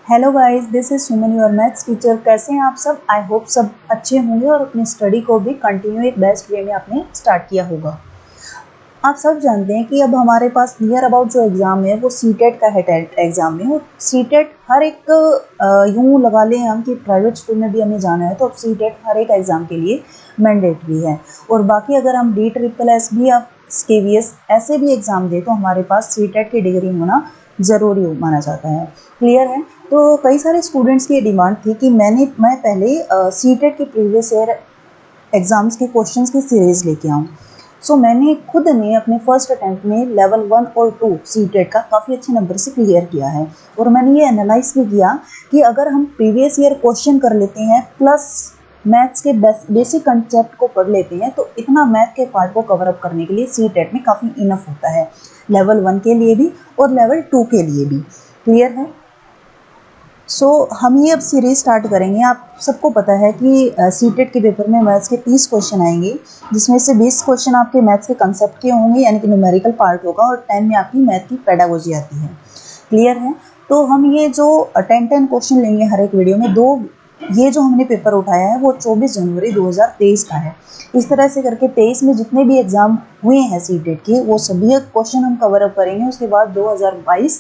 Hello guys, this is Suman your maths teacher. कैसे हैं आप सब? आई होप सब अच्छे होंगे और अपनी स्टडी को भी कंटिन्यू एक बेस्ट वे में आपने स्टार्ट किया होगा। आप सब जानते हैं कि अब हमारे पास नियर अबाउट जो एग्ज़ाम है वो सीटेट का है। टेट एग्ज़ाम में और सीटेट हर एक यूँ लगा लें हम कि प्राइवेट स्कूल में भी हमें जाना है तो अब सीटेट हर एक एग्ज़ाम के लिए मैंडेटरी है। और बाकी अगर हम DSSS भी या KVS ऐसे भी एग्ज़ाम दें तो हमारे पास सीटेट की डिग्री होना ज़रूरी माना जाता है। क्लियर है? तो कई सारे स्टूडेंट्स की डिमांड थी कि मैं पहले सीटेट के प्रीवियस ईयर एग्ज़ाम्स के क्वेश्चंस की सीरीज़ लेके आऊँ। सो मैंने खुद ने अपने फर्स्ट अटैम्प्ट में लेवल 1 और 2 सीटेट का काफ़ी अच्छे नंबर से क्लियर किया है। और मैंने ये एनालाइज भी किया कि अगर हम प्रीवियस ईयर क्वेश्चन कर लेते हैं प्लस मैथ्स के बेसिक कंसेप्ट को पढ़ लेते हैं तो इतना मैथ के पार्ट को कवर अप करने के लिए सीटेट में काफ़ी इनफ होता है, लेवल 1 के लिए भी और लेवल 2 के लिए भी। क्लियर है? सो हम ये अब सीरीज स्टार्ट करेंगे। आप सबको पता है कि सीटेट के पेपर में मैथ्स के 30 क्वेश्चन आएंगे, जिसमें से 20 क्वेश्चन आपके मैथ्स के कंसेप्ट के होंगे यानी कि न्यूमेरिकल पार्ट होगा और 10 में आपकी मैथ की पेडागोजी आती है। क्लियर है? तो हम ये जो 10 क्वेश्चन लेंगे हर एक वीडियो में, ये जो हमने पेपर उठाया है वो 24 जनवरी 2023 का है। इस तरह से करके 23 में जितने भी एग्ज़ाम हुए हैं सीटेट के वो सभी क्वेश्चन हम कवर अप करेंगे। उसके बाद 2022,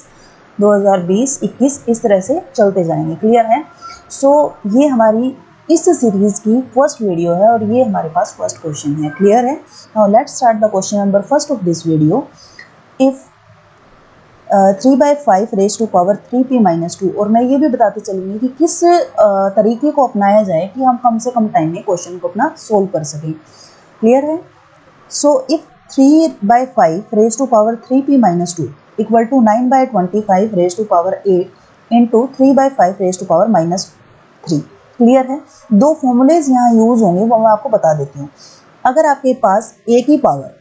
2020, 21 इस तरह से चलते जाएंगे। क्लियर है? सो ये हमारी इस सीरीज़ की फर्स्ट वीडियो है और ये हमारे पास फर्स्ट क्वेश्चन है। क्लियर है? Now let's start the question number first of this video. If 3/5 raise to power 3p-2। और मैं ये भी बताते चलूँगी कि किस तरीके को अपनाया जाए कि हम कम से कम टाइम में क्वेश्चन को अपना सोल्व कर सकें। क्लियर है? So if 3/5 raise to power 3p-2 equal to 9/25 raise to power 8 into 3/5 raise to power -3। Clear है? दो फॉर्मूलेज यहाँ यूज होंगे वो मैं आपको बता देती हूँ। अगर आपके पास a की power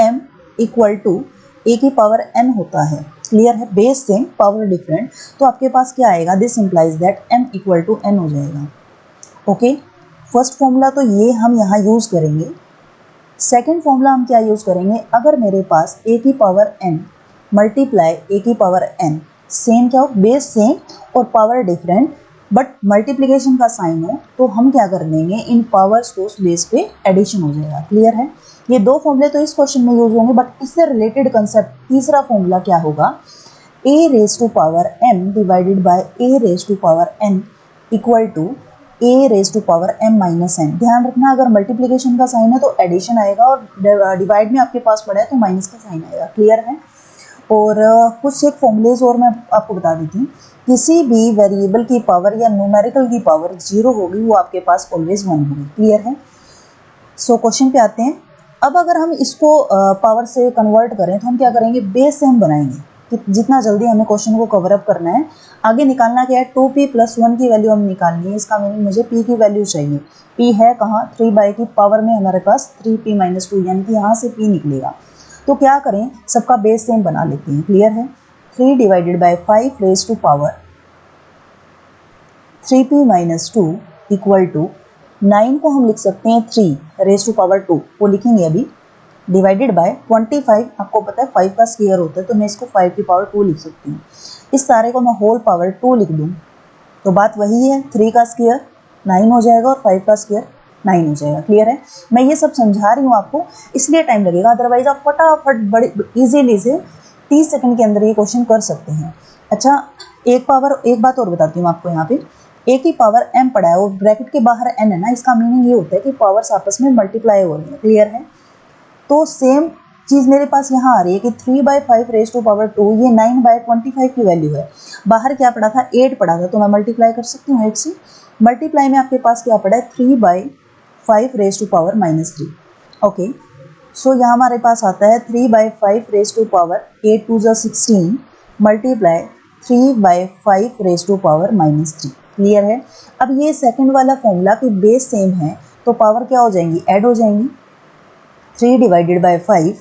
m equal to a की पावर n होता है, क्लियर है, बेस सेम पावर डिफरेंट, तो आपके पास क्या आएगा? This implies that m equal to n हो जाएगा। ओके, फर्स्ट फॉर्मूला तो ये हम यहाँ यूज करेंगे। सेकेंड फॉर्मूला हम क्या यूज करेंगे? अगर मेरे पास a की पावर n मल्टीप्लाई a की पावर n सेम क्या हो? बेस सेम और पावर डिफरेंट बट मल्टीप्लिकेशन का साइन हो तो हम क्या कर देंगे? इन पावर्स को बेस पे एडिशन हो जाएगा। क्लियर है? ये दो फॉर्मूले तो इस क्वेश्चन में यूज होंगे बट इससे रिलेटेड कंसेप्ट तीसरा फॉर्मूला क्या होगा? a raise to power m divided by a raise to power n equal to a raise to power m-n। ध्यान रखना, अगर मल्टीप्लिकेशन का साइन है तो एडिशन आएगा और डिवाइड में आपके पास पड़ा है तो माइनस का साइन आएगा। क्लियर है? और कुछ एक फॉर्मूलेज और मैं आपको बता देती हूँ। किसी भी वेरिएबल की पावर या न्यूमेरिकल की पावर 0 होगी वो आपके पास ऑलवेज 1 होगी। क्लियर है? सो क्वेश्चन पे आते हैं। अब अगर हम इसको पावर से कन्वर्ट करें तो हम क्या करेंगे? बेस से हम बनाएंगे कि जितना जल्दी हमें क्वेश्चन को कवर अप करना है। आगे निकालना क्या है? 2p+1 की वैल्यू हम निकालनी है। इसका मीनिंग मुझे p की वैल्यू चाहिए। p है कहाँ? 3 की पावर में हमारे पास 3p-2 यानी कि यहाँ से p निकलेगा। तो क्या करें? सबका बेस सेम बना लेते हैं। क्लियर है? 3 divided by 5 raise to power 3p-2 equal to 9 को हम लिख सकते हैं 3 रेज टू पावर 2, वो लिखेंगे अभी, डिवाइडेड बाय 25। आपको पता है 5 का स्क्वायर होता है तो मैं इसको 5 की पावर 2 लिख सकती हूँ। इस सारे को मैं होल पावर 2 लिख दूँ तो बात वही है, 3 का स्क्वायर 9 हो जाएगा और 5 का स्क्वायर 9 हो जाएगा। क्लियर है? मैं ये सब समझा रही हूँ आपको इसलिए टाइम लगेगा, अदरवाइज आप फटाफट बड़े ईजीली से 30 सेकंड के अंदर ये क्वेश्चन कर सकते हैं। अच्छा, एक बात और बताती हूँ आपको। यहाँ पे a की पावर m पड़ा है और ब्रैकेट के बाहर n है ना, इसका मीनिंग ये होता है कि पावर्स आपस में मल्टीप्लाई हो रही है। क्लियर है? तो सेम चीज़ मेरे पास यहाँ आ रही है कि 3/5 रेज टू पावर 2 ये 9/25 की वैल्यू है। बाहर क्या पड़ा था? 8 पड़ा था तो मैं मल्टीप्लाई कर सकती हूँ 8 से। मल्टीप्लाई में आपके पास क्या पड़ा है? 3/5 raise to power -3। Okay, so यहाँ हमारे पास आता है 3/5 raise to power 8 2 16 multiply 3/5 raise to power -3। Clear है? अब ये सेकंड वाला फॉर्मूला की बेस सेम है तो पावर क्या हो जाएंगी? ऐड हो जाएंगी। 3 डिवाइडेड बाई 5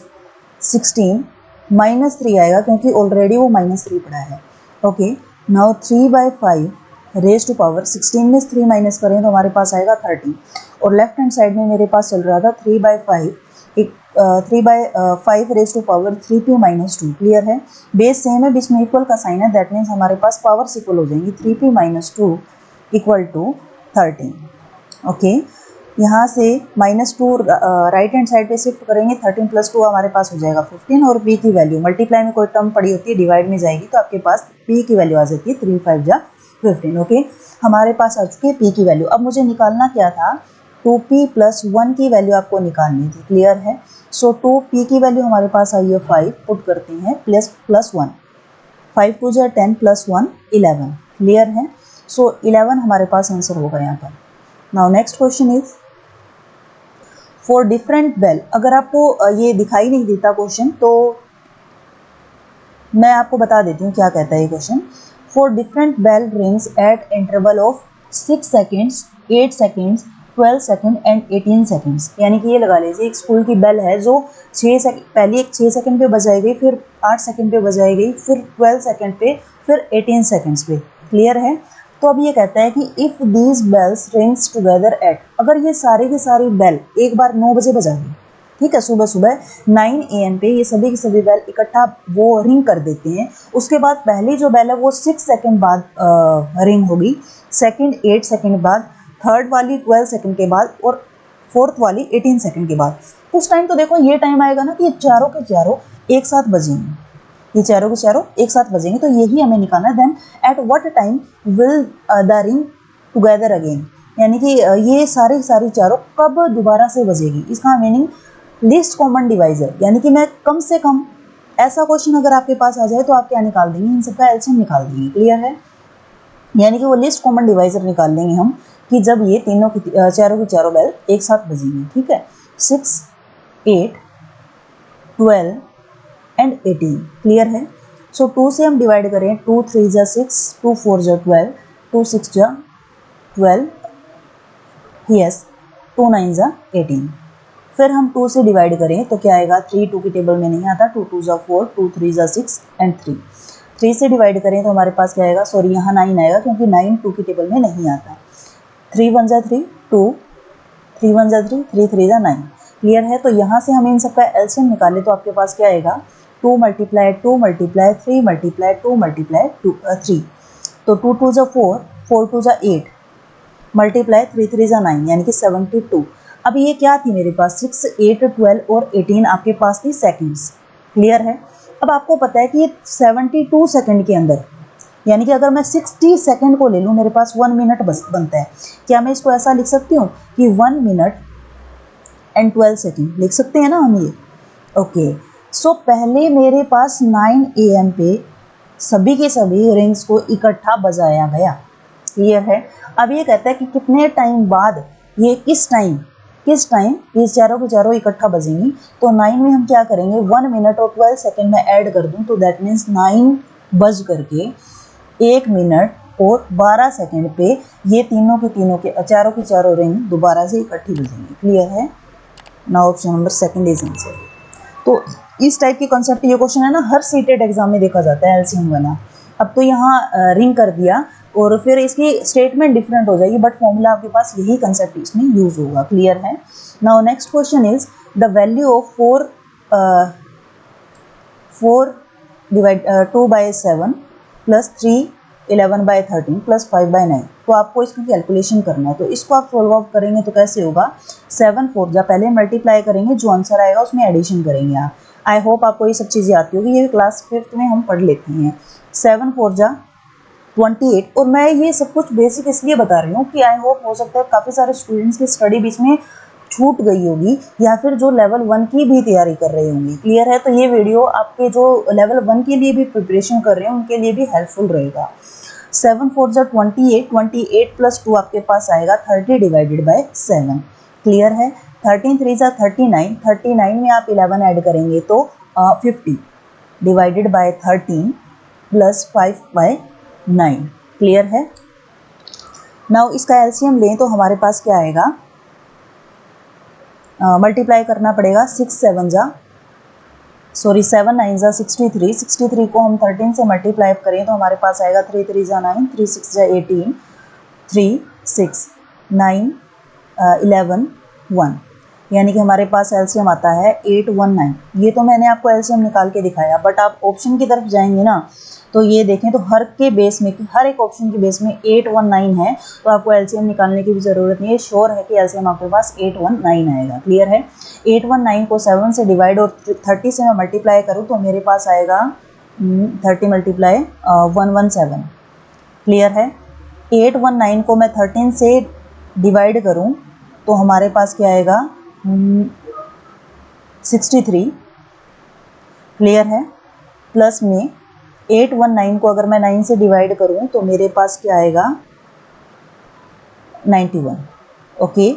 16 -3 आएगा क्योंकि ऑलरेडी वो -3 पड़ा है। Okay, now 3/5 raise to power 16 में 3 माइनस करें तो हमारे पास आएगा 13 और लेफ्ट हैंड साइड में मेरे पास चल रहा था 3/5 एक 3/5 raise to power 3p minus 2। Clear है, बेस सेम है, बीच में इक्वल का साइन है, दैट मीन्स हमारे पास पावर्स इक्वल हो जाएंगी। 3p minus 2 equal to 13। Okay, यहाँ से -2 राइट हैंड साइड पे शिफ्ट करेंगे, 13 प्लस 2 हमारे पास हो जाएगा 15, और p की वैल्यू मल्टीप्लाई में कोई टर्म पड़ी होती है डिवाइड में जाएगी तो आपके पास p की वैल्यू आ जाती है 3 5 जा 15। ओके, हमारे पास आ चुकी है p की वैल्यू। अब मुझे निकालना क्या था, 2p प्लस 1 की वैल्यू आपको निकालनी थी। क्लियर है, सो 2p की वैल्यू हमारे पास आई है 5, पुट करते हैं प्लस 1, 5 2 जा 10 प्लस 1 11। क्लियर है, सो 11 हमारे पास आंसर होगा यहाँ पर। Now next question is four different bell. अगर आपको ये दिखाई नहीं देता क्वेश्चन तो मैं आपको बता देती हूँ क्या कहता है ये question. Four different bell rings at interval of 6 seconds, 8 seconds, 12 second and 18 seconds. यानी कि ये लगा लीजिए एक स्कूल की बेल है जो 6 सेकेंड, पहले एक 6 सेकेंड पे बजाई गई, फिर 8 सेकेंड पे बजाई गई, फिर 12 सेकेंड पे, फिर 18 सेकेंड्स पे। क्लियर है, तो अब ये कहता है कि if these bells rings together at, अगर ये सारी की सारी बेल एक बार 9 बजे बजा दी, ठीक है, सुबह सुबह 9 AM पे ये सभी की सभी बेल इकट्ठा वो रिंग कर देते हैं। उसके बाद पहली जो बेल है वो 6 सेकेंड बाद रिंग होगी, सेकेंड 8 सेकेंड बाद, थर्ड वाली 12 सेकेंड के बाद, और फोर्थ वाली 18 सेकेंड के बाद। उस टाइम तो देखो ये टाइम आएगा ना कि ये चारों के चारों एक साथ बजेंगे, ये चारों के चारों एक साथ बजेंगे, तो यही हमें निकालना है। Then at what time will the ring together again, यानी कि ये सारी सारी चारों कब दोबारा से बजेगी। इसका मीनिंग लिस्ट कॉमन डिवाइजर, यानी कि मैं कम से कम, ऐसा क्वेश्चन अगर आपके पास आ जाए तो आप क्या निकाल देंगे, इन सबका एलसीएम निकाल देंगे। क्लियर है, यानी कि वो लिस्ट कॉमन डिवाइजर निकाल लेंगे हम कि जब ये तीनों की चारों की चारों बेल एक साथ बजेंगी। ठीक है, 6 8 12 एंड 18। क्लियर है, सो 2 से हम डिवाइड करें, 2 3 जा 6, 2 4 जा 12, 2 6 जा 12, यस, 2 9 जा 18। फिर हम 2 से डिवाइड करें तो क्या आएगा, 3 2 की टेबल में नहीं आता, 2 2 जा 4, 2 3 जा 6 एंड 3। 3 से डिवाइड करें तो हमारे पास क्या आएगा, सॉरी यहाँ 9 आएगा क्योंकि 9 2 की टेबल में नहीं आता। 3 1 जा 3 2, 3 1 जा 3, 3 3 जा 9। क्लियर है, तो यहाँ से हम इन सबका एलसीएम निकालें तो आपके पास क्या आएगा, 2 मल्टीप्लाई 2 मल्टीप्लाई 3 मल्टीप्लाई 2 मल्टीप्लाई 3, तो 2 2 जा 4, 4 2 जा 8, मल्टीप्लाई 3 3 जा 9, यानी कि 72। अब ये क्या थी मेरे पास, 6 8 12 और 18 आपके पास थी सेकंड्स। क्लियर है, अब आपको पता है कि ये 72 सेकंड के अंदर, यानी कि अगर मैं 60 सेकंड को ले लूँ मेरे पास 1 मिनट बस बनता है। क्या मैं इसको ऐसा लिख सकती हूँ कि 1 मिनट एंड 12 सेकंड लिख सकते हैं ना हम ये। ओके, सो पहले मेरे पास 9 AM पे सभी के सभी रिंग्स को इकट्ठा बजाया गया। क्लियर है, अब ये कहता है कि कितने टाइम बाद ये किस टाइम ये चारों के चारों इकट्ठा बजेंगी। तो 9 में हम क्या करेंगे, 1 मिनट और 12 सेकंड में ऐड कर दूं तो दैट मीन्स 9 बज करके 1 मिनट और 12 सेकंड पे ये तीनों के चारों की चारों रिंग दोबारा से इकट्ठी बजेंगी। क्लियर है, now option number second is answer. तो इस टाइप के कॉन्सेप्ट ये क्वेश्चन है ना, हर सीटेड एग्जाम में देखा जाता है एलसीएम वाला। अब तो यहाँ रिंग कर दिया और फिर इसकी स्टेटमेंट डिफरेंट हो जाएगी, बट फॉर्मूला आपके पास यही कंसेप्ट इसमें यूज होगा। क्लियर है, now next question is the value of 4 divide 2/7 plus 3 11/13 plus 5/9। तो आपको इसकी कैलकुलेशन करना है, तो इसको आप सॉल्व आउट करेंगे तो कैसे होगा, 7 4 जा पहले मल्टीप्लाई करेंगे, जो आंसर आएगा उसमें एडिशन करेंगे आप। आई होप आपको ये सब चीज़ें आती होगी, ये क्लास 5th में हम पढ़ लेते हैं। 7 4 जा 28, और मैं ये सब कुछ बेसिक इसलिए बता रही हूँ कि आई होप हो सकता है काफ़ी सारे स्टूडेंट्स की स्टडी बीच में छूट गई होगी या फिर जो लेवल 1 की भी तैयारी कर रहे होंगे। क्लियर है, तो ये वीडियो आपके जो लेवल 1 के लिए भी प्रिपरेशन कर रहे हैं उनके लिए भी हेल्पफुल रहेगा। 7 4 जा 28, 28 प्लस 2 आपके पास आएगा 30 डिवाइडेड बाय 7। क्लियर है, 13 3 जा 39, 39 में आप 11 ऐड करेंगे तो 50 डिवाइडेड बाय 13 प्लस 5/9। क्लियर है, नाउ इसका एलसीएम लें तो हमारे पास क्या आएगा, मल्टीप्लाई करना पड़ेगा, 7 9 जा 63, 63 को हम 13 से मल्टीप्लाई करें तो हमारे पास आएगा 3 3 जा 9, 3 6 जा 18, 3 6 9 11 1। यानी कि हमारे पास एलसीएम आता है 819। ये तो मैंने आपको एलसीएम निकाल के दिखाया, बट आप ऑप्शन की तरफ जाएंगे ना तो ये देखें तो हर के बेस में, हर एक ऑप्शन के बेस में 819 है, तो आपको एलसीएम निकालने की भी ज़रूरत नहीं है। श्योर है कि एलसीएम आपके पास 819 आएगा। क्लियर है। 819 को 7 से डिवाइड और 30 से मैं मल्टीप्लाई करूँ तो मेरे पास आएगा 30 मल्टीप्लाई 117। क्लियर है। 819 को मैं 13 से डिवाइड करूँ तो हमारे पास क्या आएगा 63। क्लियर है। प्लस में 819 को अगर मैं 9 से डिवाइड करूं तो मेरे पास क्या आएगा 91। ओके,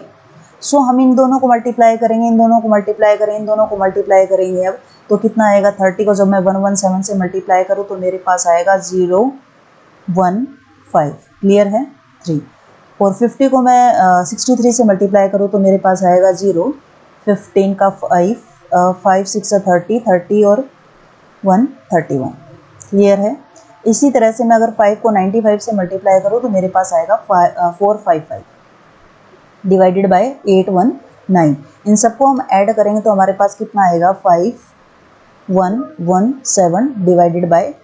सो हम इन दोनों को मल्टीप्लाई करेंगे, इन दोनों को मल्टीप्लाई करेंगे, इन दोनों को मल्टीप्लाई करेंगे। अब तो कितना आएगा 30 को जब मैं 117 से मल्टीप्लाई करूं तो मेरे पास आएगा 015। क्लियर है 3। और 50 को मैं 63 से मल्टीप्लाई करूँ तो मेरे पास आएगा 0, 15 का 5, 5 6 30, 30 और 1 31। क्लियर है। इसी तरह से मैं अगर 5 को 95 से मल्टीप्लाई करूँ तो मेरे पास आएगा 455 डिवाइडेड बाय 819। इन सबको हम ऐड करेंगे तो हमारे पास कितना आएगा 5117 डिवाइडेड बाय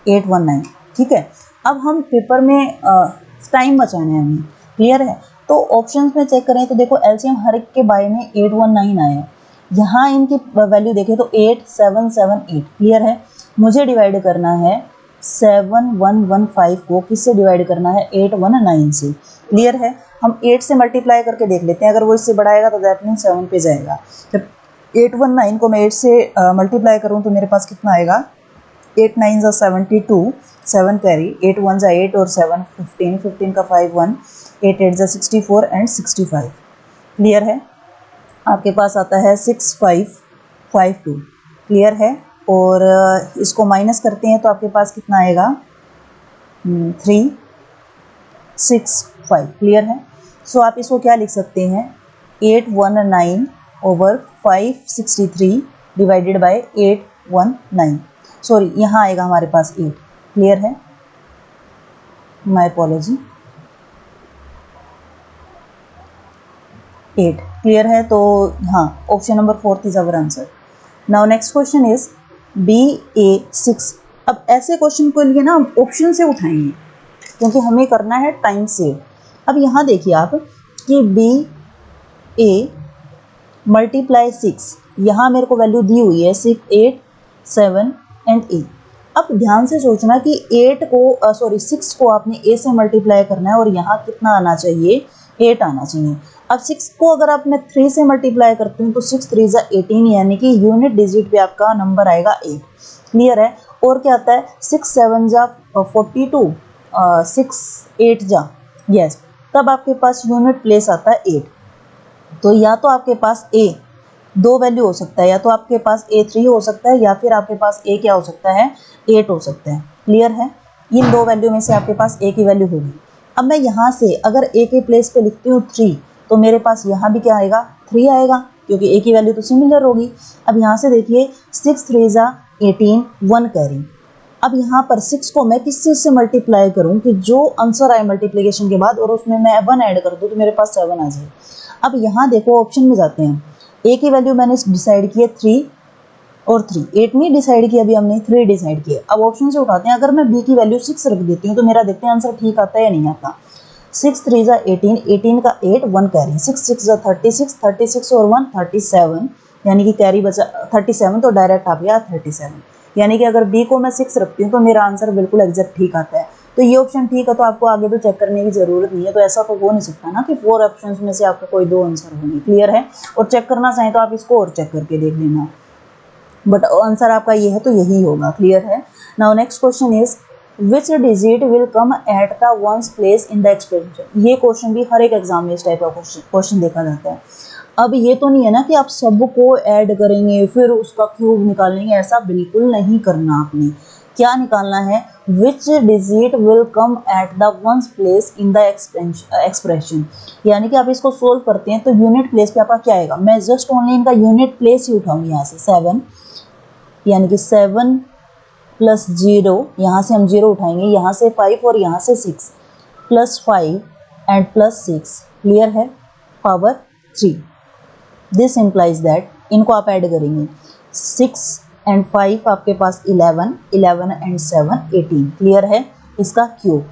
819। ठीक है। अब हम पेपर में टाइम बचाना है हमें। क्लियर है। तो ऑप्शंस में चेक करें तो देखो एलसीएम हर एक के बाय में 819 आया। यहाँ इनकी वैल्यू देखें तो 8778। क्लियर है। मुझे डिवाइड करना है 7115 को किससे डिवाइड करना है 819 से। क्लियर है। हम 8 से मल्टीप्लाई करके देख लेते हैं, अगर वो इससे बढ़ाएगा तो दैट मीन 7 पे जाएगा। जब 819 को मैं 8 से मल्टीप्लाई करूँ तो मेरे पास कितना आएगा 8 9 जा 72, 7 कैरी, 8 1 जा 8 और 7 15, 15 का 5 1, 8 8 जा 64 एंड 65। क्लियर है। आपके पास आता है 6552। क्लियर है। और इसको माइनस करते हैं तो आपके पास कितना आएगा 365। क्लियर है। सो आप इसको क्या लिख सकते हैं 819 ओवर 563 डिवाइडेड बाय 819। सॉरी, यहाँ आएगा हमारे पास 8। क्लियर है। My apology, 8। क्लियर है। तो हाँ, option number 4 is our answer. Now next question is BA6। अब ऐसे क्वेश्चन को लिए ना हम ऑप्शन से उठाएंगे क्योंकि हमें करना है टाइम सेव। अब यहाँ देखिए आप कि BA मल्टीप्लाई 6, यहाँ मेरे को वैल्यू दी हुई है 6 8 7 एंड 8। अब ध्यान से सोचना कि 6 को आपने A से मल्टीप्लाई करना है और यहाँ कितना आना चाहिए 8 आना चाहिए। अब 6 को अगर आप मैं 3 से मल्टीप्लाई करती हूँ तो 6 3 जा 18, यानी कि यूनिट डिजिट पे आपका नंबर आएगा 8। क्लियर है। और क्या आता है 6 7 जा 42, 6 8 जा, यस, तब आपके पास यूनिट प्लेस आता है 8। तो या तो आपके पास A दो वैल्यू हो सकता है, या तो आपके पास A 3 हो सकता है या फिर आपके पास A क्या हो सकता है 8 हो सकता है। क्लियर है। इन दो वैल्यू में से आपके पास A की वैल्यू होगी। अब मैं यहाँ से अगर A के प्लेस पे लिखती हूँ 3 तो मेरे पास यहाँ भी क्या आएगा 3 आएगा क्योंकि A की वैल्यू तो सिमिलर होगी। अब यहाँ से देखिए 6 3 जा 18, 1 कैरी। अब यहाँ पर 6 को मैं किस चीज़ से मल्टीप्लाई करूँ कि जो आंसर आए मल्टीप्लिकेशन के बाद और उसमें मैं 1 ऐड कर दूँ तो मेरे पास 7 आ जाए। अब यहाँ देखो ऑप्शन में जाते हैं, A की वैल्यू मैंने डिसाइड की है 3 और 3, 8 नहीं डिसाइड किया अभी हमने, 3 डिसाइड किया। अब ऑप्शन से उठाते हैं, अगर मैं B की वैल्यू 6 रख देती हूँ तो मेरा देखते हैं आंसर ठीक आता है या नहीं आता। 6 3 जा 18, 18 का 8, 1 कैरी, 6 6 जा 36, 36 और 1 37, यानी कि कैरी बचा 37 तो डायरेक्ट आ गया 37। यानी कि अगर B को मैं 6 रखती हूँ तो मेरा आंसर बिल्कुल एग्जैक्ट ठीक आता है। तो ये ऑप्शन ठीक है, तो आपको आगे तो चेक करने की ज़रूरत नहीं है। तो ऐसा तो हो नहीं सकता ना कि 4 ऑप्शंस में से आपका कोई 2 आंसर होंगे। क्लियर है। और चेक करना चाहें तो आप इसको और चेक करके देख लेना, बट आंसर आपका ये है तो यही होगा। क्लियर है। Now next question is which digit will come at the ones place in the expression. ये क्वेश्चन भी हर एक एग्जाम में इस टाइप का क्वेश्चन देखा जाता है। अब ये तो नहीं है ना कि आप सबको ऐड करेंगे फिर उसका क्यूब निकालेंगे, ऐसा बिल्कुल नहीं करना। आपने क्या निकालना है which digit will come at the ones place in the expression, यानी कि आप इसको सोल्व करते हैं तो यूनिट प्लेस पे आपका क्या आएगा। मैं जस्ट ओनली इनका यूनिट प्लेस ही उठाऊंगी यहाँ से 7, यानी कि 7 प्लस 0, यहाँ से हम 0 उठाएंगे, यहाँ से 5 और यहाँ से 6 प्लस 5 एंड प्लस 6। क्लियर है। पावर 3। दिस इम्प्लाइज दैट, इनको आप ऐड करेंगे, 6 एंड 5 आपके पास 11, 11 एंड 7 18, क्लियर है, इसका क्यूब।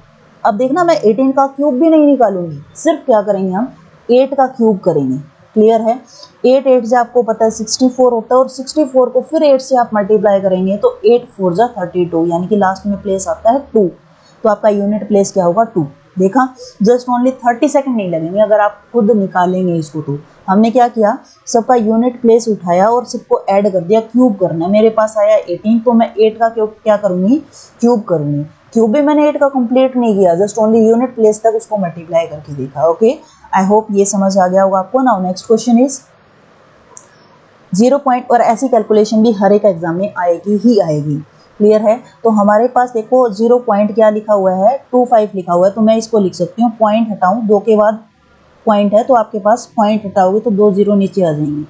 अब देखना मैं 18 का क्यूब भी नहीं निकालूंगी, सिर्फ क्या करेंगे हम 8 का क्यूब करेंगे, क्लियर है। 8 8 से आपको पता है 64 होता है, और 64 को फिर 8 से आप मल्टीप्लाई करेंगे तो 8 4 जा 32, यानी कि लास्ट में प्लेस आता है 2, तो आपका यूनिट प्लेस क्या होगा 2। देखा, जस्ट ओनली 30 सेकंड नहीं लगेंगे अगर आप खुद निकालेंगे इसको। तो हमने क्या किया, सबका यूनिट प्लेस उठाया और सबको ऐड कर दिया, क्यूब करना है। मेरे पास आया 18, तो मैं 8 का क्यूब क्या करूँगी, क्यूब करूँगी। क्यूब भी मैंने 8 का कंप्लीट नहीं किया, जस्ट ओनली यूनिट प्लेस तक उसको मल्टीप्लाई करके देखा। ओके, आई होप ये समझ आ गया होगा आपको। Now next question is 0 point, और ऐसी कैलकुलेशन भी हर एक एग्जाम में आएगी ही आएगी, क्लियर है। तो हमारे पास देखो 0 पॉइंट क्या लिखा हुआ है, 25 लिखा हुआ है, तो मैं इसको लिख सकती हूँ, पॉइंट हटाऊँ, 2 के बाद पॉइंट है तो आपके पास पॉइंट हटाओगे तो 2 0 नीचे आ जाएंगे,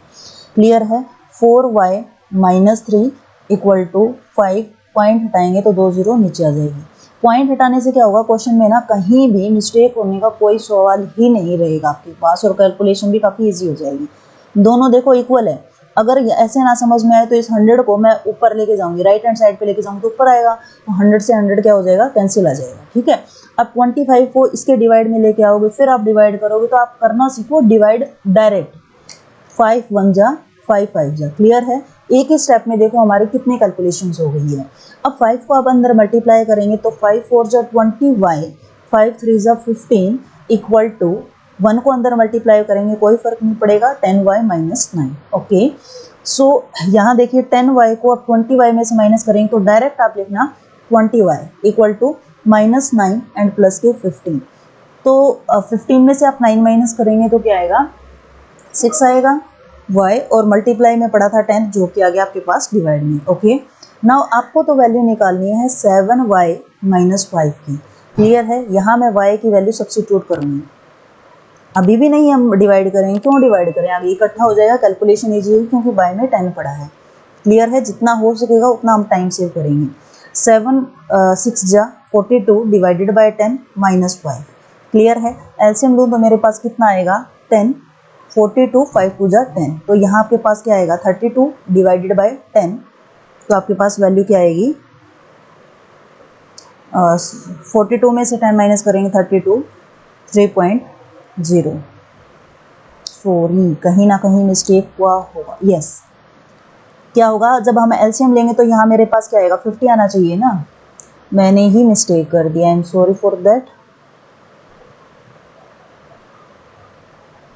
क्लियर है। 4y - 3 = 5, पॉइंट हटाएंगे तो 2 0 नीचे आ जाएगी। पॉइंट हटाने से क्या होगा, क्वेश्चन में ना कहीं भी मिस्टेक होने का कोई सवाल ही नहीं रहेगा आपके पास, और कैलकुलेशन भी काफ़ी ईजी हो जाएगी। दोनों देखो इक्वल है, अगर ऐसे ना समझ में आए तो इस 100 को मैं ऊपर लेके जाऊंगी, राइट हैंड साइड पे लेके जाऊंगी तो ऊपर आएगा, तो 100 से 100 क्या हो जाएगा, कैंसिल आ जाएगा, ठीक है। अब 25 को इसके डिवाइड में लेके आओगे, फिर आप डिवाइड करोगे, तो आप करना सीखो डिवाइड डायरेक्ट, 5 1 जा 5 5 जा, क्लियर है। एक ही स्टेप में देखो हमारी कितनी कैलकुलेशंस हो गई है। अब 5 को आप अंदर मल्टीप्लाई करेंगे तो 5 4 जा 20y, 5 3 जा 15 = 1 को अंदर मल्टीप्लाई करेंगे कोई फर्क नहीं पड़ेगा, 10y - 9। ओके, सो यहाँ देखिए 10y को आप 20y में से माइनस करेंगे तो डायरेक्ट आप लिखना 20y = -9 एंड प्लस के 15, तो 15 में से आप 9 माइनस करेंगे तो क्या आएगा, 6 आएगा। y और मल्टीप्लाई में पड़ा था 10, जो कि आ गया आपके पास डिवाइड में। ओके, नाउ आपको तो वैल्यू निकालनी है 7y - 5 की, क्लियर है। यहाँ मैं y की वैल्यू सब्स्टिट्यूट करूँगी, अभी भी नहीं हम डिवाइड करेंगे, क्यों डिवाइड करें, आगे इकट्ठा हो जाएगा, कैलकुलेशन ईजी होगी, क्योंकि y में 10 पड़ा है, क्लियर है। जितना हो सकेगा उतना हम टाइम सेव करेंगे। 7 6 जा 42 डिवाइडेड बाय 10 - 5, क्लियर है। एलसीएम लूँ तो मेरे पास कितना आएगा, 10, 42 5 2 जा 10, तो यहाँ आपके पास क्या आएगा, 32 डिवाइडेड बाय 10, तो आपके पास वैल्यू क्या आएगी, 42 में से 10 माइनस करेंगे 32, 3.0। सॉरी, कहीं ना कहीं मिस्टेक हुआ होगा, यस। क्या होगा, जब हम एलसीएम लेंगे तो यहाँ मेरे पास क्या आएगा, 50 आना चाहिए ना, मैंने ही मिस्टेक कर दिया, I am sorry for that.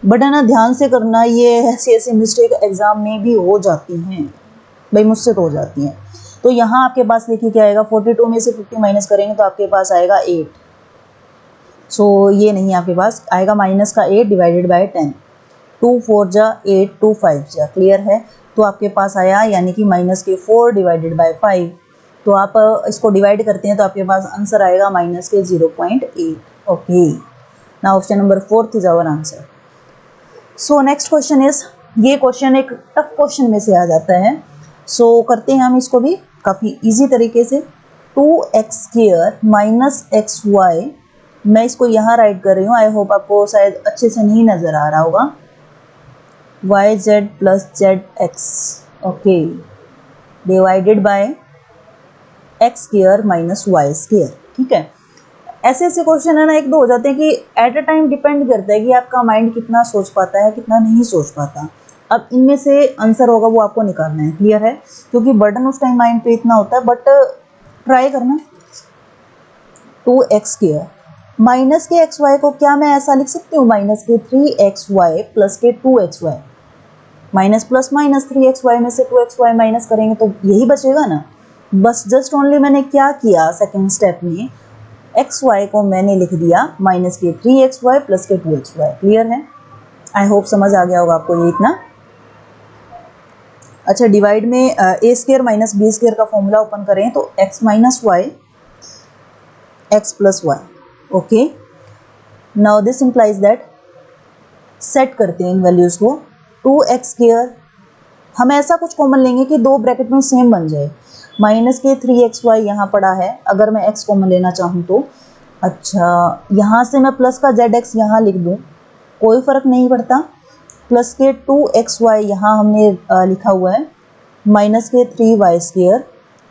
But है ना, ध्यान से करना, ये ऐसी ऐसी मिस्टेक एग्जाम में भी हो जाती हैं भाई, मुझसे तो हो जाती हैं। तो यहाँ आपके पास देखिए क्या आएगा, 42 में से 50 माइनस करेंगे तो आपके पास आएगा 8, सो ये नहीं, आपके पास आएगा माइनस का 8 डिवाइडेड बाय 10, 2 4 जा 8 2 5 जा, क्लियर है। तो आपके पास आया, यानी कि माइनस के 4 डिवाइडेड बाय 5, तो आप इसको डिवाइड करते हैं तो आपके पास आंसर आएगा माइनस के 0.8। ओके, ना option number 4 is our answer. So next question is, ये क्वेश्चन एक टफ क्वेश्चन में से आ जाता है, सो करते हैं हम इसको भी काफ़ी इजी तरीके से। 2x² - xy, मैं इसको यहाँ राइट कर रही हूँ, आई होप आपको शायद अच्छे से नहीं नज़र आ रहा होगा, yz + zx, okay, divided by x² - y², ठीक है। ऐसे ऐसे क्वेश्चन है ना, एक दो हो जाते हैं कि एट अ टाइम डिपेंड करता है कि आपका माइंड कितना सोच पाता है, कितना नहीं सोच पाता। अब इनमें से आंसर होगा वो आपको निकालना है, क्लियर है, क्योंकि बर्डन उस टाइम माइंड पे इतना होता है, बट ट्राई करना। 2x² माइनस के xy को क्या मैं ऐसा लिख सकती हूँ, माइनस के 3xy प्लस के 2xy, minus plus minus 3xy में से 2xy माइनस करेंगे तो यही बचेगा ना। बस जस्ट ओनली मैंने क्या किया, सेकेंड स्टेप में xy को मैंने लिख दिया माइनस के 3xy प्लस के 2xy, क्लियर है। आई होप समझ आ गया होगा आपको ये इतना। अच्छा, डिवाइड में a² माइनस b² का फॉर्मूला ओपन करें तो x minus y x plus y, okay. Now this implies that, set करते हैं इन वैल्यूज़ को, 2x², हम ऐसा कुछ कॉमन लेंगे कि दो ब्रैकेट में सेम बन जाए, माइनस के 3xy यहाँ पड़ा है, अगर मैं x कॉमन लेना चाहूँ तो, अच्छा यहाँ से मैं प्लस का zx यहाँ लिख दूँ, कोई फ़र्क नहीं पड़ता, प्लस के 2xy यहाँ हमने लिखा हुआ है, माइनस के 3y²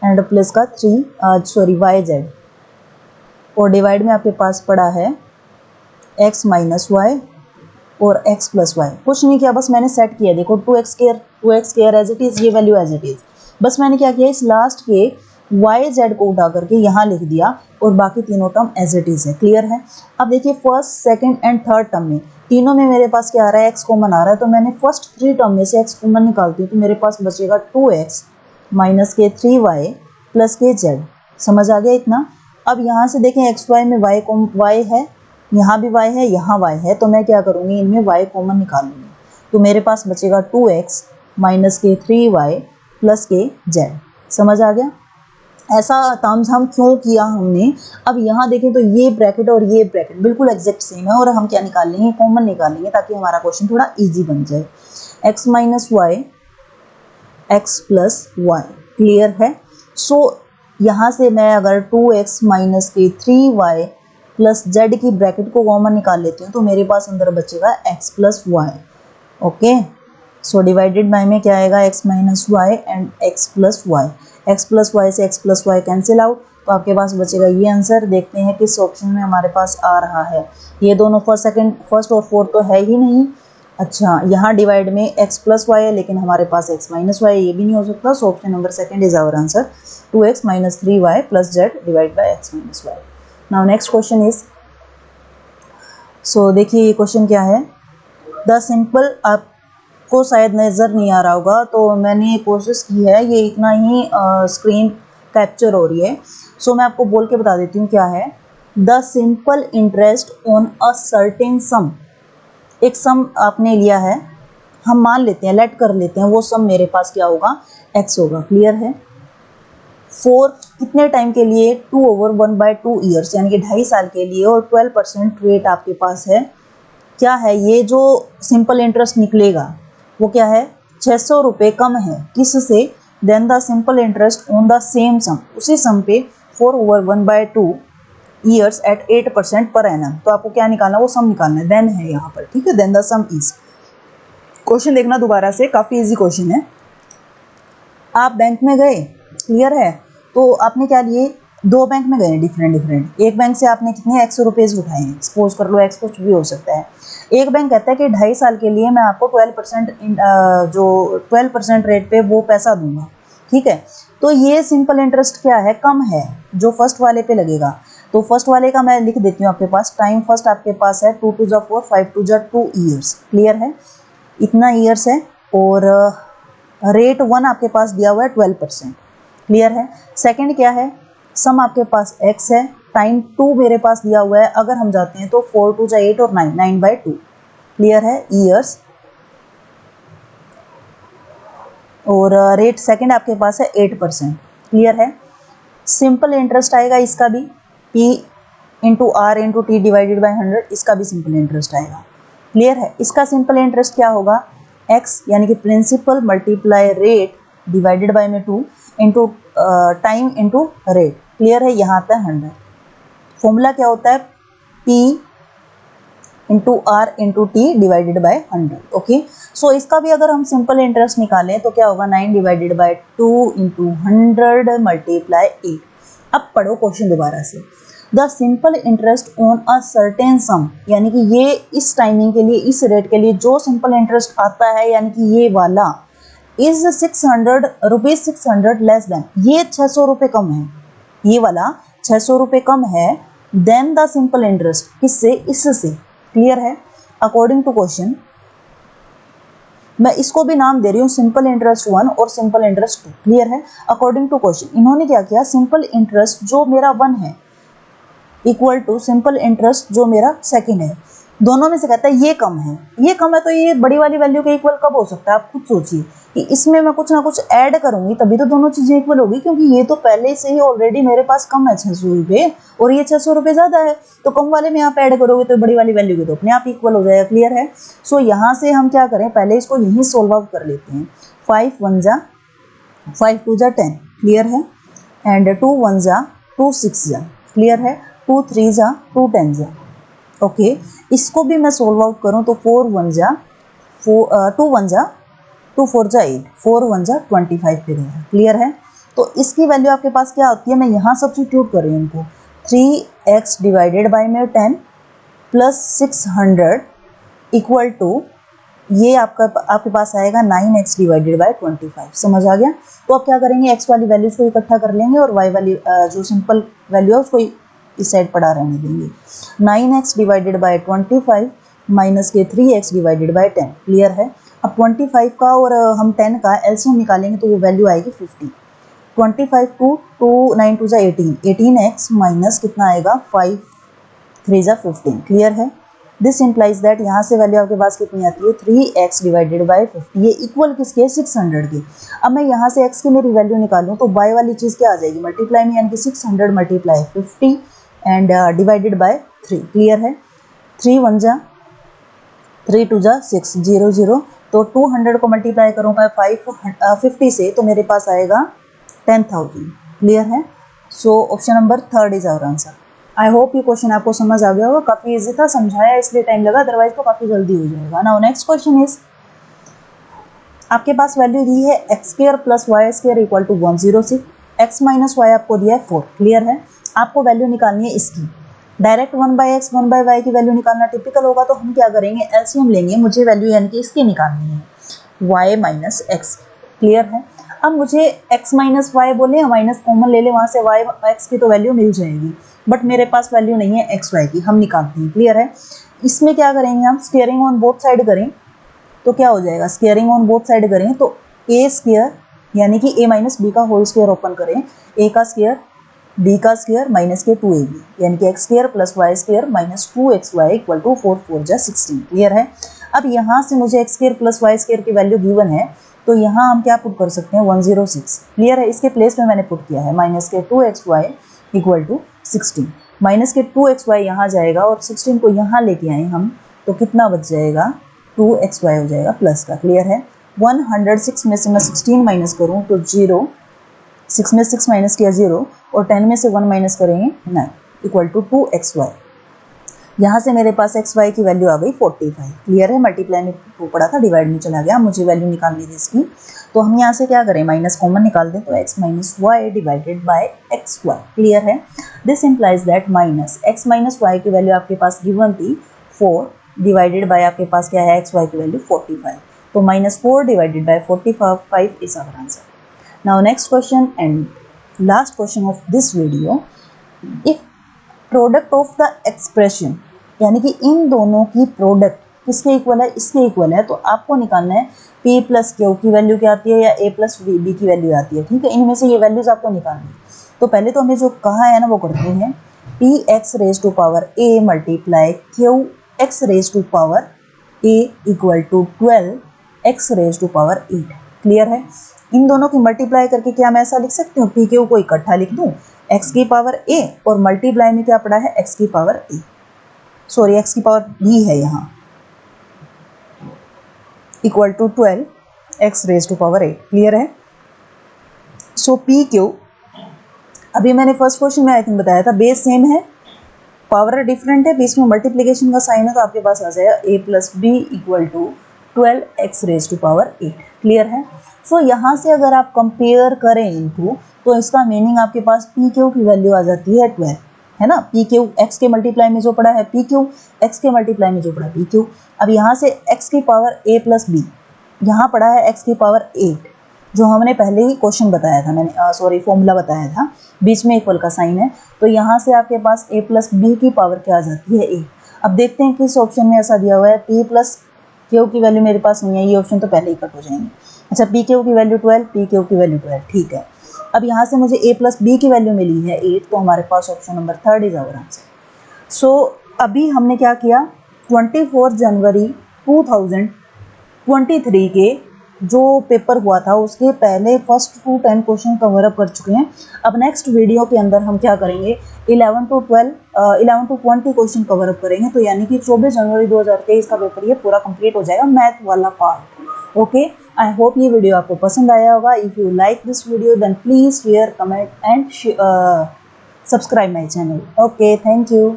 एंड प्लस का yz, और डिवाइड में आपके पास पड़ा है x माइनस वाई और x प्लस वाई। कुछ नहीं किया, बस मैंने सेट किया, देखो 2x² एज इट इज़, ये वैल्यू एज इट इज़। बस मैंने क्या किया, इस लास्ट के yz को उठा करके यहाँ लिख दिया और बाकी तीनों टर्म एज इट इज़ है। क्लियर है। अब देखिए first, second and third term में तीनों में मेरे पास क्या आ रहा है, x कॉमन आ रहा है, तो मैंने फर्स्ट 3 टर्म में से x कॉमन निकालती हूँ तो मेरे पास बचेगा 2x माइनस के 3y प्लस के z। समझ आ गया इतना। अब यहाँ से देखें xy में y है, यहाँ भी y है, यहाँ y है, तो मैं क्या करूँगी, इनमें y कॉमन निकाल लूँगी, तो मेरे पास बचेगा 2x माइनस के 3y प्लस के z। समझ आ गया। ऐसा तामझाम क्यों किया हमने। अब यहाँ देखें तो ये ब्रैकेट और ये ब्रैकेट बिल्कुल एग्जैक्ट सेम है, और हम क्या निकाल लेंगे, कॉमन निकाल लेंगे, ताकि हमारा क्वेश्चन थोड़ा इजी बन जाए। x minus y x plus y. Clear है। सो यहाँ से मैं अगर 2x माइनस के 3y प्लस z की ब्रैकेट को कॉमन निकाल लेती हूँ तो मेरे पास अंदर बचेगा x plus y. Okay, so divided by में क्या आएगा, x minus y and x plus y. x plus y से x plus y cancel out, तो आपके पास बचेगा ये आंसर। देखते हैं किस ऑप्शन में हमारे पास आ रहा है। ये दोनों फर्स्ट और फोर्थ तो है ही नहीं। अच्छा, यहाँ डिवाइड में x प्लस वाई है, लेकिन हमारे पास x माइनस वाई, ये भी नहीं हो सकता। So option number second is our answer, 2x minus 3y plus z divide by x minus y. Now next question is, so देखिए ये क्वेश्चन क्या है। द सिंपल, आपको शायद नज़र नहीं आ रहा होगा, तो मैंने कोशिश की है, ये इतना ही स्क्रीन कैप्चर हो रही है। सो मैं आपको बोल के बता देती हूँ क्या है। The simple interest on a certain सम, एक सम आपने लिया है, हम मान लेते हैं, लेट कर लेते हैं, वो सम मेरे पास क्या होगा, x होगा। क्लियर है। फॉर कितने टाइम के लिए, 2/1/2 ईयर्स, यानी कि 2.5 साल के लिए, और 12% रेट आपके पास है। क्या है ये जो सिंपल इंटरेस्ट निकलेगा वो क्या है, 600 रुपये कम है किससे, then the simple interest on the same sum, उसी सम पे 4/1/2 ईयर्स एट 8% पर एनम। तो आपको क्या निकालना, वो सम निकालना है, देन है यहाँ पर। ठीक है, then the sum is. Question देखना दोबारा से, काफ़ी इजी क्वेश्चन है। आप बैंक में गए, क्लियर है, तो आपने क्या लिए, 2 बैंक में गए डिफरेंट। एक बैंक से आपने कितने 100 रुपीज़ उठाए हैं, सपोज कर लो, x कुछ भी हो सकता है। एक बैंक कहता है कि 2.5 साल के लिए मैं आपको 12% रेट पे वो पैसा दूंगा। ठीक है, तो ये सिंपल इंटरेस्ट क्या है, कम है, जो फर्स्ट वाले पे लगेगा। तो फर्स्ट वाले का मैं लिख देती हूँ आपके पास। टाइम फर्स्ट आपके पास है 2 2 4 5 2 2 ईयर्स। क्लियर है, इतना ईयर्स है, और रेट 1 आपके पास दिया हुआ है 12%। क्लियर है। सेकंड क्या है, सम आपके पास x है, टाइम 2 मेरे पास दिया हुआ है, अगर हम जाते हैं तो 4 2 8 और 9 9/2। क्लियर है, ईयर्स, और रेट सेकंड आपके पास है 8%। क्लियर है। सिंपल इंटरेस्ट आएगा इसका भी, p into r into t divided by 100, इसका भी सिंपल इंटरेस्ट आएगा। क्लियर है। इसका सिंपल इंटरेस्ट क्या होगा, x यानी कि principal multiply rate divided by में 2 into time into rate. Clear है, यहाँ आता है 100। फॉर्मूला क्या होता है, p into r into t divided by 100। Okay, so इसका भी अगर हम सिंपल इंटरेस्ट निकालें तो क्या होगा, 9 डिवाइडेड बाई 2 इंटू 100 मल्टीप्लाई 8। अब पढ़ो क्वेश्चन दोबारा से। The simple interest on a certain सम, यानी कि ये इस टाइमिंग के लिए, इस रेट के लिए जो सिंपल इंटरेस्ट आता है, यानी कि ये वाला, इज 600 रुपीज 600 लेस देन, ये 600 रुपये कम है, ये वाला 600 रुपये कम है, देन द सिंपल इंटरेस्ट, किससे, इससे। क्लियर है। अकॉर्डिंग टू क्वेश्चन, मैं इसको भी नाम दे रही हूँ सिंपल इंटरेस्ट 1 और सिंपल इंटरेस्ट 2। क्लियर है। अकॉर्डिंग टू क्वेश्चन इन्होंने क्या किया, सिंपल इंटरेस्ट जो मेरा 1 है इक्वल टू सिंपल इंटरेस्ट जो मेरा सेकंड है, दोनों में से कहता है ये कम है, ये कम है, तो ये बड़ी वाली वैल्यू के इक्वल कब हो सकता है, आप खुद सोचिए कि इसमें मैं कुछ ना कुछ ऐड करूंगी तभी तो दोनों चीजें इक्वल होगी, क्योंकि ये तो पहले से ही ऑलरेडी मेरे पास कम है 600 रुपये, और ये 600 रुपये ज्यादा है, तो कम वाले में आप ऐड करोगे तो बड़ी वाली वैल्यू के तो अपने आप इक्वल हो जाएगा। क्लियर है। सो यहाँ से हम क्या करें, पहले इसको यहीं सोल्व आउट कर लेते हैं। 5 1 जा 5 2 जा 10। क्लियर है। एंड 2 1 जा 2 6 जा। क्लियर है। 2 3 जा 2 10 जा। ओके, इसको भी मैं सोल्व आउट करूं तो 4 1 जा टू वन जा 2 4 जा 8, 4 1 जा 25 पे गया। क्लियर है। तो इसकी वैल्यू आपके पास क्या होती है, मैं यहाँ सब्स्टिट्यूट कर रही हूँ इनको, 3x डिवाइडेड बाई में 10 प्लस 600 इक्वल टू, ये आपके पास आएगा 9x डिवाइडेड बाई 25। समझ आ गया। तो अब क्या करेंगे, x वाली वैल्यूज को इकट्ठा कर लेंगे और y वाली जो सिंपल वैल्यू है उसको इस साइड पड़ा रहने देंगे। 9x डिवाइडेड बाई 25 माइनस के 3x डिवाइडेड बाई 10। क्लियर है। अब 25 का और हम 10 का एलसीएम निकालेंगे तो वो वैल्यू आएगी 50। 25 टू 9 टू जा 18, 18x माइनस कितना आएगा 5 3 जा 15। क्लियर है। दिस इंप्लाइज दैट यहाँ से वैल्यू आपके पास कितनी आती है 3x डिवाइडेड बाई 50। ये इक्वल किसके है 600 के। अब मैं यहाँ से x की मेरी वैल्यू निकालूँ तो y वाली चीज़ क्या आ जाएगी, मल्टीप्लाई में, यानी कि 600 multiply 50 and divided by 3। Clear है। 3 1 जा 3 2 जा 6 0 0, तो 200 को मल्टीप्लाई करूँगा 50 से तो मेरे पास आएगा 10,000। क्लियर है। So option number 3 is our answer. I hope ये क्वेश्चन आपको समझ आ गया होगा। काफ़ी इजी था, समझाया इसलिए टाइम लगा, अदरवाइज तो काफ़ी जल्दी हो जाएगा। नाउ नेक्स्ट क्वेश्चन इज, आपके पास वैल्यू दी है x square plus y square equal to 106, x minus y आपको दिया है 4। क्लियर है। आपको वैल्यू निकालनी है इसकी। डायरेक्ट 1/x 1/y की वैल्यू निकालना टिपिकल होगा, तो हम क्या करेंगे, एलसीएम लेंगे। मुझे वैल्यू यानी कि इसकी निकालनी है, y माइनस एक्स। क्लियर है। अब मुझे x माइनस वाई बोले, माइनस कॉमन ले ले वहाँ से, y x की तो वैल्यू मिल जाएगी, बट मेरे पास वैल्यू नहीं है x y की, हम निकालते हैं। क्लियर है। इसमें क्या करेंगे हम, स्क्वायरिंग ऑन बोथ साइड करें तो क्या हो जाएगा, स्क्वायरिंग ऑन बोथ साइड करें तो a स्क्वायर यानी कि a माइनस बी का होल स्क्वायर ओपन करें, a का स्क्वायर b का स्क्वायर माइनस के 2ab यानी कि x square plus y square minus 2xy equal to 4 4 जा 16। क्लियर है। अब यहाँ से मुझे x square plus y square की वैल्यू गिवन है, तो यहाँ हम क्या पुट कर सकते हैं 106। क्लियर है। इसके प्लेस में मैंने पुट किया है माइनस के 2xy इक्वल टू 16। माइनस के 2xy यहाँ जाएगा और 16 को यहाँ लेके आए हम, तो कितना बच जाएगा 2xy हो जाएगा प्लस का। क्लियर है। 106 में से मैं 16 माइनस करूँ तो 0, 6 में 6 माइनस किया 0 और 10 में से 1 माइनस करेंगे 9 इक्वल टू 2xy। यहाँ से मेरे पास xy की वैल्यू आ गई 45। क्लियर है। मल्टीप्लाई में पड़ा था, डिवाइड में चला गया, मुझे वैल्यू निकालनी थी इसकी, तो हम यहाँ से क्या करें, माइनस कॉमन निकाल दें, तो x minus y divided by xy। Clear है। This implies that minus x minus y की वैल्यू आपके पास गिवन थी 4 डिवाइडेड बाय आपके पास क्या है xy की वैल्यू 45, तो minus 4 divided by 45 is our answer. Now next question and last question of this video, if product of the expression यानी कि इन दोनों की प्रोडक्ट किसके इक्वल है, इसके इक्वल है, तो आपको निकालना है p प्लस क्यू की वैल्यू क्या आती है या a प्लस b की वैल्यू आती है। ठीक है। इनमें से ये वैल्यूज आपको निकालनी है। तो पहले तो हमें जो कहा है ना वो करते हैं, p x raise to power a multiply q x raise to power a equal to 12 x raise to power 8। Clear है। इन दोनों की मल्टीप्लाई करके क्या मैं ऐसा लिख सकती हूँ, पी क्यू को इकट्ठा लिख दूँ, x की पावर a और मल्टीप्लाई में क्या पड़ा है x की पावर a, सॉरी x की पावर b है यहाँ, equal to 12 x raise to power 8। Clear है। सो पी क्यू, अभी मैंने फर्स्ट क्वेश्चन में आई थिंक बताया था, बेस सेम है, पावर डिफरेंट है, बीच में मल्टीप्लीकेशन का साइन है, तो आपके पास आ जाएगा a plus b equal to 12x raise to power 8। Clear है। सो यहाँ से अगर आप कंपेयर करें इनको, तो इसका मीनिंग आपके पास पी क्यू की वैल्यू आ जाती है 12, है ना। पी क्यू एक्स के मल्टीप्लाई में जो पड़ा है पी क्यू, एक्स के मल्टीप्लाई में जो पड़ा पी क्यू। अब यहाँ से एक्स की पावर a प्लस बी, यहाँ पड़ा है एक्स की पावर 8, जो हमने पहले ही क्वेश्चन बताया था, मैंने सॉरी फॉर्मूला बताया था, बीच में इक्वल का साइन है, तो यहाँ से आपके पास a प्लस बी की पावर क्या आ जाती है 8। अब देखते हैं किस ऑप्शन में ऐसा दिया हुआ है, p प्लस क्यू की वैल्यू मेरे पास नहीं है, ये ऑप्शन तो पहले ही कट हो जाएंगे। अच्छा, पी क्यू की वैल्यू 12, पी क्यू की वैल्यू 12, ठीक है। अब यहाँ से मुझे a प्लस बी की वैल्यू मिली है 8, तो हमारे पास option number 3 is our answer. So अभी हमने क्या किया, 24 जनवरी 2023 के जो पेपर हुआ था उसके पहले first to 10 question cover up कर चुके हैं। अब नेक्स्ट वीडियो के अंदर हम क्या करेंगे, 11 टू 20 क्वेश्चन कवर अप करेंगे, तो यानी कि 24 जनवरी 2023 का पेपर ये पूरा कंप्लीट हो जाएगा, मैथ वाला पार्ट। ओके, आई होप ये वीडियो आपको पसंद आया होगा। If you like this video then please share, comment and subscribe my channel. Okay, thank you.